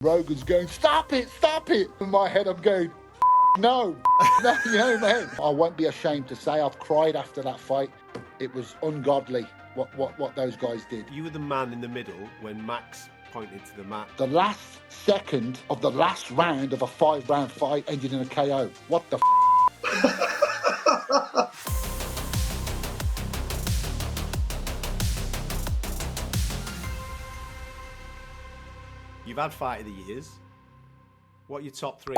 Rogan's going, stop it. In my head, I'm going, no, no, you know, man. I won't be ashamed to say I've cried after that fight. It was ungodly what those guys did. You were the man in the middle when Max pointed to the mat. The last second of the last round of a 5-round fight ended in a KO. What the You've had fight of the years. What are your top three?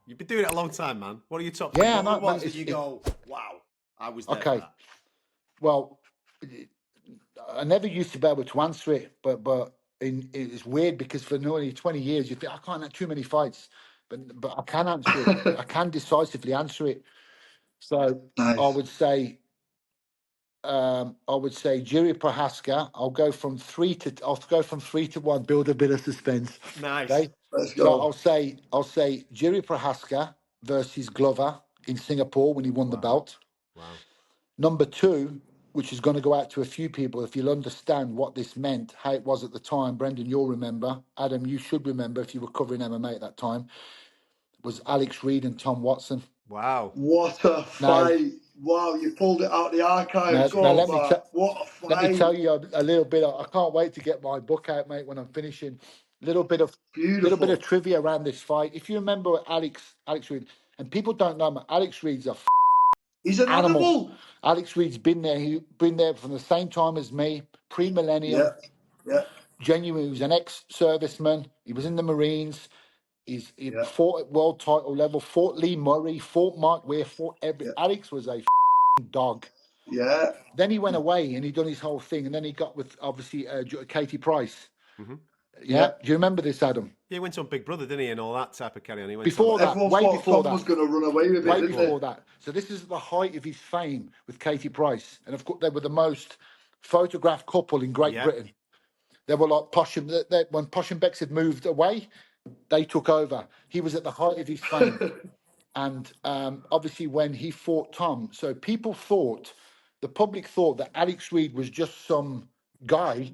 You've been doing it a long time, man. What are your top three? Yeah, what no, ones that you go, wow, I was there okay. for that. Well, I never used to be able to answer it, but it's weird because for nearly 20 years, you think, I can't have too many fights, but I can answer it. I can decisively answer it. So Nice. I would say Jiri Prohaska. I'll go from 3 to 1. Build a bit of suspense. Nice. Okay? Let's go. So I'll say Jiri Prohaska versus Glover in Singapore when he won the belt. Wow. Number 2, which is going to go out to a few people, if you'll understand what this meant, how it was at the time. Brendan, you'll remember. Adam, you should remember if you were covering MMA at that time. Was Alex Reed and Tom Watson. Wow. What a fight. Wow, you pulled it out the archives. Now let me tell you a little bit. I can't wait to get my book out, mate, when I'm finishing. Little bit of trivia around this fight. If you remember Alex Reed, and people don't know, Alex Reed's he's an animal. Alex Reed's been there. He's been there from the same time as me, pre-millennium. Yeah. Genuinely, he was an ex-serviceman. He was in the Marines. He fought at world title level, fought Lee Murray, fought Mark Weir, fought every. Alex was a dog. Yeah. Then he went away and he done his whole thing, and then he got with obviously Katie Price. Mm-hmm. Yeah. Do you remember this, Adam? Yeah, he went on Big Brother, didn't he, and all that type of carry on. He went before that, everyone way thought before Tom that, was going to run away with it. Way before that. So this is the height of his fame with Katie Price, and of course they were the most photographed couple in Great Britain. They were like Posh and when Posh and Bex had moved away, they took over. He was at the height of his fame. And obviously when he fought Tom, so people thought, the public thought that Alex Reed was just some guy,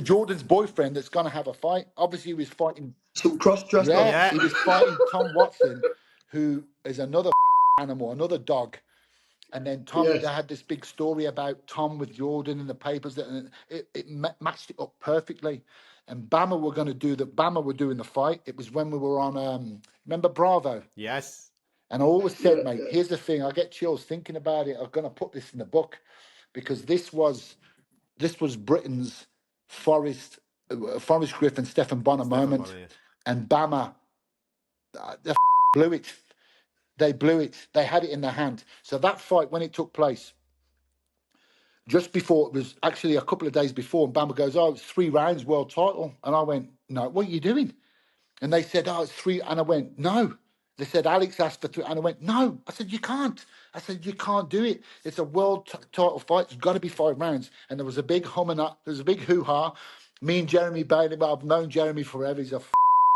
Jordan's boyfriend that's going to have a fight. Obviously he was fighting... Some cross-dressed he was fighting Tom Watson, who is another animal, another dog. And then Tom, they had this big story about Tom with Jordan in the papers, and it matched it up perfectly. And Bama were going to do that. Bama were doing the fight. It was when we were on, remember Bravo? Yes. And I always said, mate, here's the thing. I get chills thinking about it. I'm going to put this in the book because this was Britain's Forrest Griffin, Stephen Bonner moment. Bonner, And Bama, they blew it. They blew it. They had it in their hand. So that fight, when it took place, just before, it was actually a couple of days before, and Bama goes, it's 3 rounds, world title. And I went, no, what are you doing? And they said, it's 3. And I went, no. They said, Alex asked for 3. And I went, no. I said, you can't. I said, you can't do it. It's a world title fight. It's got to be 5 rounds. And there was a big there was a big hoo-ha. Me and Jeremy Bailey, I've known Jeremy forever. He's a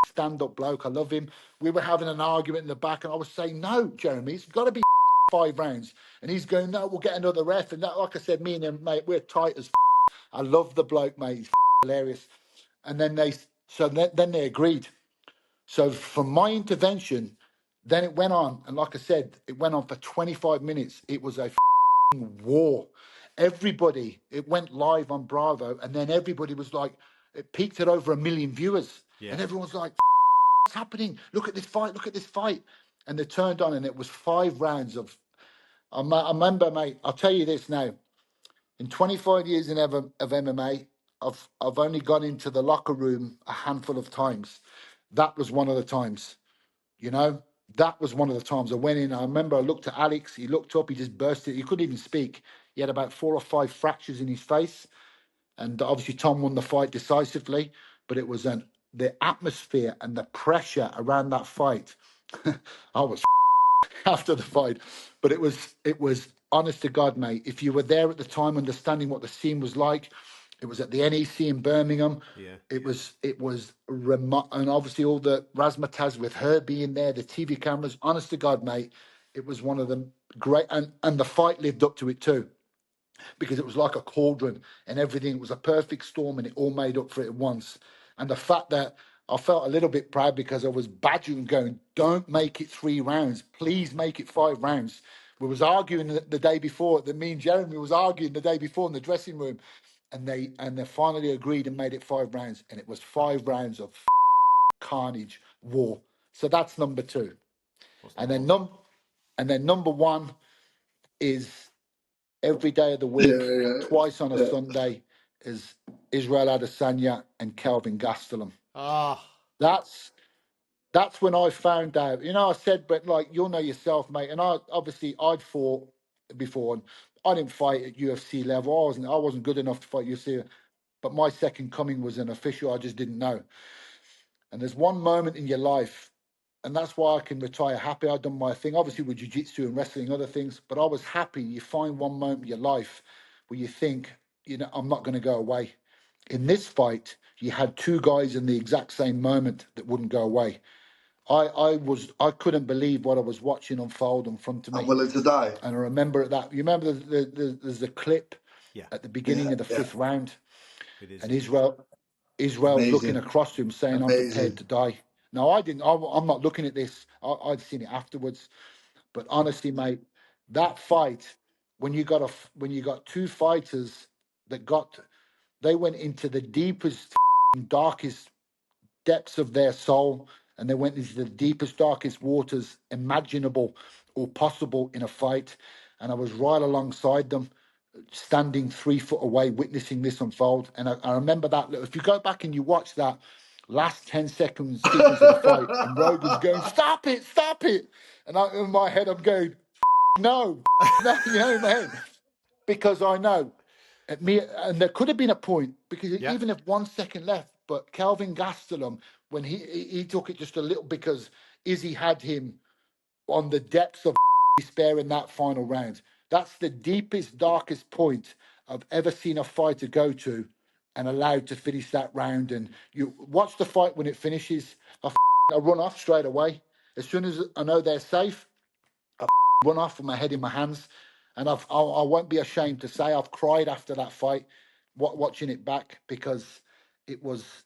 stand-up bloke. I love him. We were having an argument in the back, and I was saying, no, Jeremy, it's got to be 5 rounds. And he's going, no, we'll get another ref. And that, like I said, me and him, mate, we're tight as I love the bloke, mate. He's hilarious. And then they agreed. So from my intervention, then it went on. And like I said, it went on for 25 minutes. It was a war. Everybody, it went live on Bravo. And then everybody was like, it peaked at over 1 million viewers. Yeah. And everyone's like, what's happening? Look at this fight. And they turned on, and it was 5 rounds of... I remember, mate, I'll tell you this now. In 25 years of MMA, I've only gone into the locker room a handful of times. That was one of the times, That was one of the times I went in. I remember I looked at Alex. He looked up. He just burst it. He couldn't even speak. He had about 4 or 5 fractures in his face. And obviously Tom won the fight decisively. But it was the atmosphere and the pressure around that fight. I was after the fight. But it was honest to God, mate. If you were there at the time, understanding what the scene was like, it was at the NEC in Birmingham. Yeah. It was remote, and obviously all the razzmatazz with her being there, the TV cameras. Honest to God, mate, it was one of the great, and the fight lived up to it too, because it was like a cauldron and everything. It was a perfect storm, and it all made up for it at once. And the fact that I felt a little bit proud because I was badgering, going, "Don't make it 3 rounds. Please make it 5 rounds." We was arguing the day before. That me and Jeremy was arguing the day before in the dressing room, and they finally agreed and made it 5 rounds, and it was 5 rounds of carnage, war. So that's number 2, and then number 1 is every day of the week, twice on a Sunday, is Israel Adesanya and Kelvin Gastelum. That's when I found out. I said, but like, you'll know yourself, mate. And I'd fought before, and I didn't fight at UFC level. I wasn't good enough to fight UFC, but my second coming was an official. I just didn't know. And there's one moment in your life, and that's why I can retire happy. I've done my thing, obviously with jiu-jitsu and wrestling, other things, but I was happy. You find one moment in your life where you think, I'm not going to go away. In this fight, you had 2 guys in the exact same moment that wouldn't go away. I couldn't believe what I was watching unfold in front of me. I'm willing to die. And I remember that. You remember there's a clip at the beginning of the 5th round, and Israel's looking across to him saying, "I'm prepared to die." Now, I didn't. I'm not looking at this. I'd seen it afterwards. But honestly, mate, that fight, when you got 2 fighters that they went into the deepest, darkest depths of their soul, and they went into the deepest, darkest waters imaginable or possible in a fight. And I was right alongside them, standing 3 foot away, witnessing this unfold. And I remember that. If you go back and you watch that last 10 seconds sequence of the fight, and Rogan's going, "Stop it, stop it." And in my head, I'm going, no, man. Because I know, and there could have been a point, because even if 1 second left, but Kelvin Gastelum, when he took it just a little, because Izzy had him on the depths of despair in that final round. That's the deepest, darkest point I've ever seen a fighter go to and allowed to finish that round. And you watch the fight when it finishes, I run off straight away. As soon as I know they're safe, I run off with my head in my hands. And I won't be ashamed to say I've cried after that fight, watching it back, because it was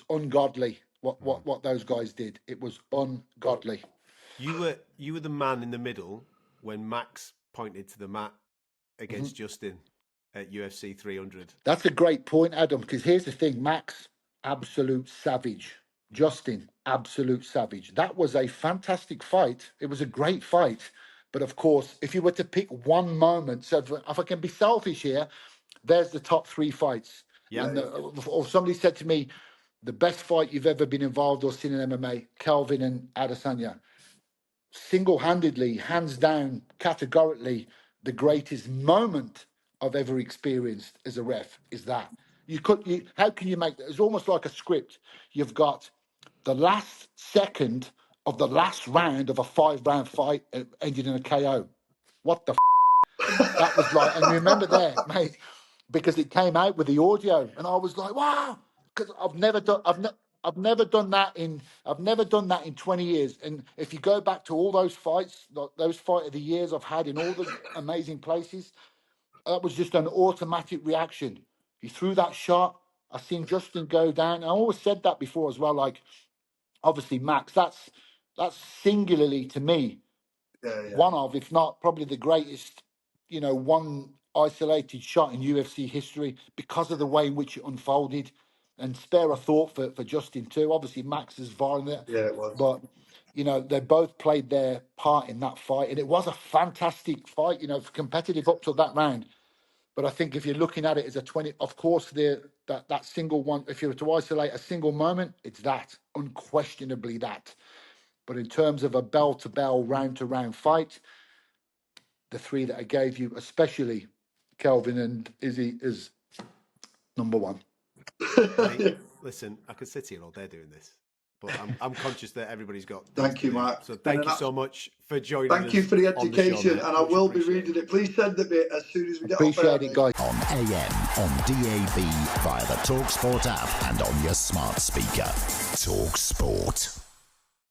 ungodly what those guys did. It was ungodly. You were the man in the middle when Max pointed to the mat against Justin at UFC 300. That's a great point, Adam, because here's the thing. Max, absolute savage. Justin, absolute savage. That was a fantastic fight. It was a great fight. But of course, if you were to pick one moment, so if I can be selfish here, there's the top 3 fights. Yeah. Or somebody said to me, the best fight you've ever been involved or seen in MMA, Kelvin and Adesanya. Single-handedly, hands down, categorically, the greatest moment I've ever experienced as a ref is that. How can you make that? It's almost like a script. You've got the last second of the last round of a 5-round fight ended in a KO. What the that was like, and remember there, mate, because it came out with the audio, and I was like, wow, because I've never done that in 20 years. And if you go back to all those fights, those fight of the years I've had in all the amazing places, that was just an automatic reaction. He threw that shot. I've seen Justin go down. I always said that before as well. Like, obviously, Max, that's singularly to me one of, if not probably the greatest, one isolated shot in UFC history, because of the way in which it unfolded. And spare a thought for Justin too. Obviously, Max is violent. Yeah, it was. But, they both played their part in that fight. And it was a fantastic fight, competitive up to that round. But I think if you're looking at it as a 20, of course, that single one, if you were to isolate a single moment, it's that, unquestionably that. But in terms of a bell-to-bell, round-to-round fight, the 3 that I gave you, especially Kelvin and Izzy, is number 1. Mate, listen, I could sit here all day doing this, but I'm conscious that everybody's got. Thank you, Mark. So thank you so much for joining us. Thank you for the education, show, and I will be reading it. Please send it me as soon as we get off. Appreciate it, guys. On AM, on DAB, via the talkSPORT app, and on your smart speaker. talkSPORT.